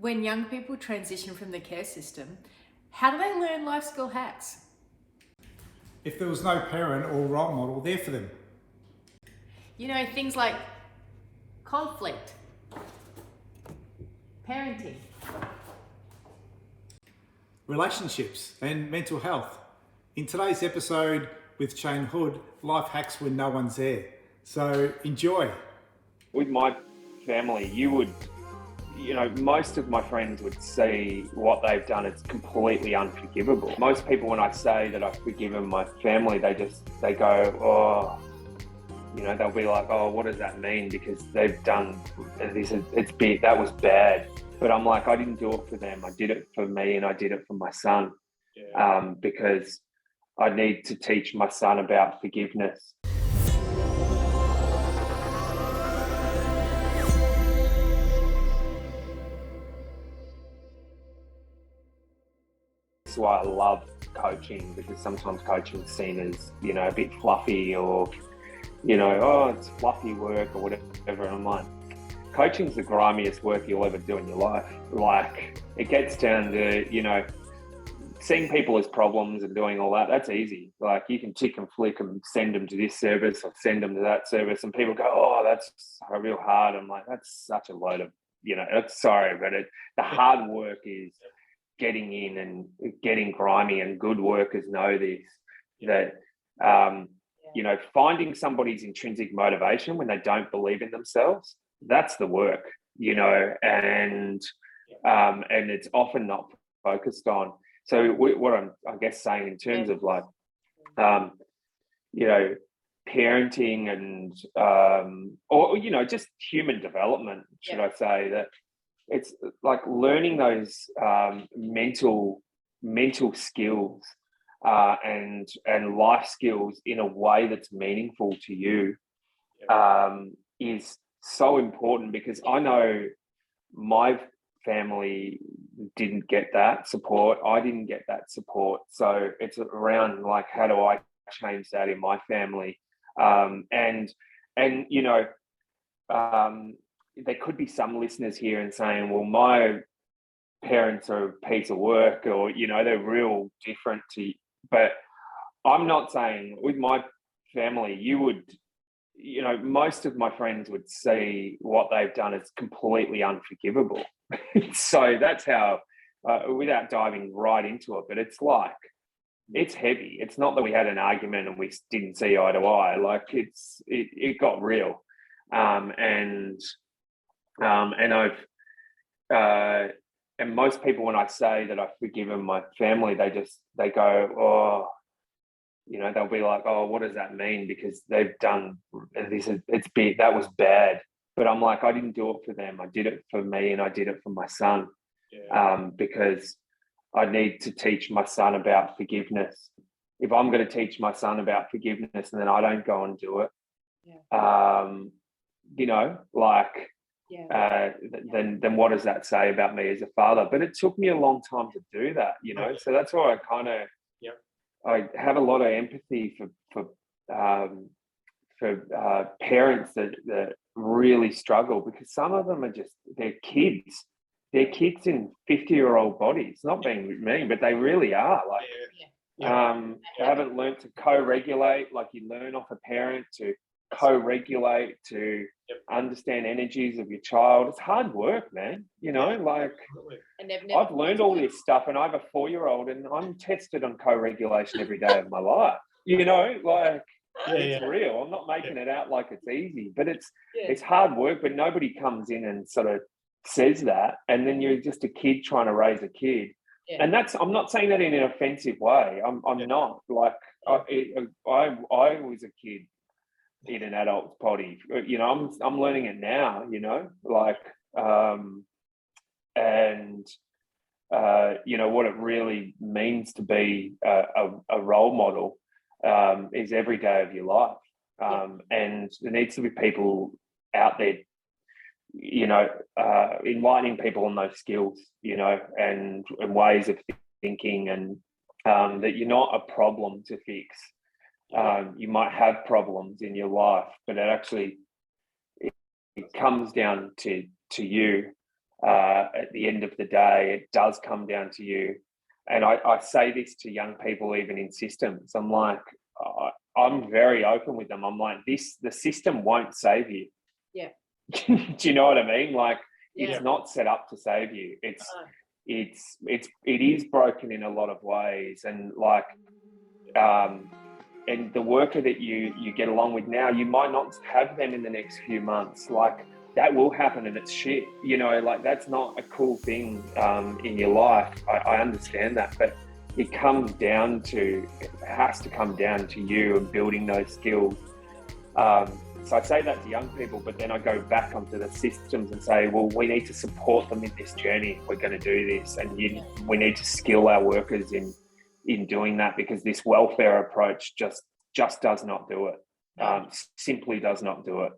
When young people transition from the care system, how do they learn life skill hacks? If there was no parent or role model there for them. Things like conflict, parenting. Relationships and mental health. In today's episode with Shayne Hood, life hacks when no one's there. So enjoy. With my family, most of my friends would see what they've done as completely unforgivable. Most people, when I say that I've forgiven my family, they go, oh, they'll be like, oh, what does that mean? Because they've done this, that was bad. But I'm like, I didn't do it for them. I did it for me and I did it for my son. Because I need to teach my son about forgiveness. That's why I love coaching, because sometimes coaching is seen as, a bit fluffy or, oh, it's fluffy work or whatever. And I'm like, coaching's the grimiest work you'll ever do in your life. Like, it gets down to, seeing people as problems and doing all that. That's easy. Like, you can tick and flick and send them to this service or send them to that service, and people go, oh, that's real hard. I'm like, that's such a load of, sorry, but the hard work is getting in and getting grimy, and good workers know this, that, finding somebody's intrinsic motivation when they don't believe in themselves, that's the work, and it's often not focused on. So what I'm, I guess, saying in terms of like, parenting and, or, just human development, should I say, that it's like learning those mental skills and life skills in a way that's meaningful to you is so important, because I know my family didn't get that support. I didn't get that support. So it's around like, how do I change that in my family? There could be some listeners here and saying, well, my parents are a piece of work, or, they're real different to you. But I'm not saying with my family, most of my friends would see what they've done as completely unforgivable. So that's how, without diving right into it, but it's like, it's heavy. It's not that we had an argument and we didn't see eye to eye. Like, it got real. And most people, when I say that I've forgiven my family, they go, oh, they'll be like, oh, what does that mean? Because they've done this, that was bad. But I'm like, I didn't do it for them. I did it for me and I did it for my son. Because I need to teach my son about forgiveness. If I'm going to teach my son about forgiveness and then I don't go and do it, then what does that say about me as a father? But it took me a long time to do that, So that's why I have a lot of empathy for parents that really struggle, because some of them are they're kids. They're kids in 50-year-old bodies, not being mean, but they really are. Like, they haven't learned to co-regulate like you learn off a parent, to co-regulate, to understand energies of your child. It's hard work, man. I've learned all this stuff, and I have a 4-year-old, and I'm tested on co-regulation every day of my life. It's real. I'm not making it out like it's easy, but it's hard work. But nobody comes in and sort of says that, and then you're just a kid trying to raise a kid. And I'm not saying that in an offensive way. I'm not like, I was a kid in an adult's body. I'm learning it now. What it really means to be a role model is every day of your life. And there needs to be people out there, enlightening people on those skills, and ways of thinking, and that you're not a problem to fix. You might have problems in your life, but it comes down to you at the end of the day, it does come down to you. And I say this to young people, even in systems. I'm like, I'm very open with them. I'm like, the system won't save you. Yeah. Do you know what I mean? Like, Yeah. it's not set up to save you. It is broken in a lot of ways. And like, and the worker that you get along with now, you might not have them in the next few months. Like, that will happen, and it's shit. You know, like, that's not a cool thing in your life. I understand that, but it has to come down to you and building those skills. So I say that to young people, but then I go back onto the systems and say, well, we need to support them in this journey. We're going to do this, and we need to skill our workers in doing that, because this welfare approach just does not do it. Simply does not do it.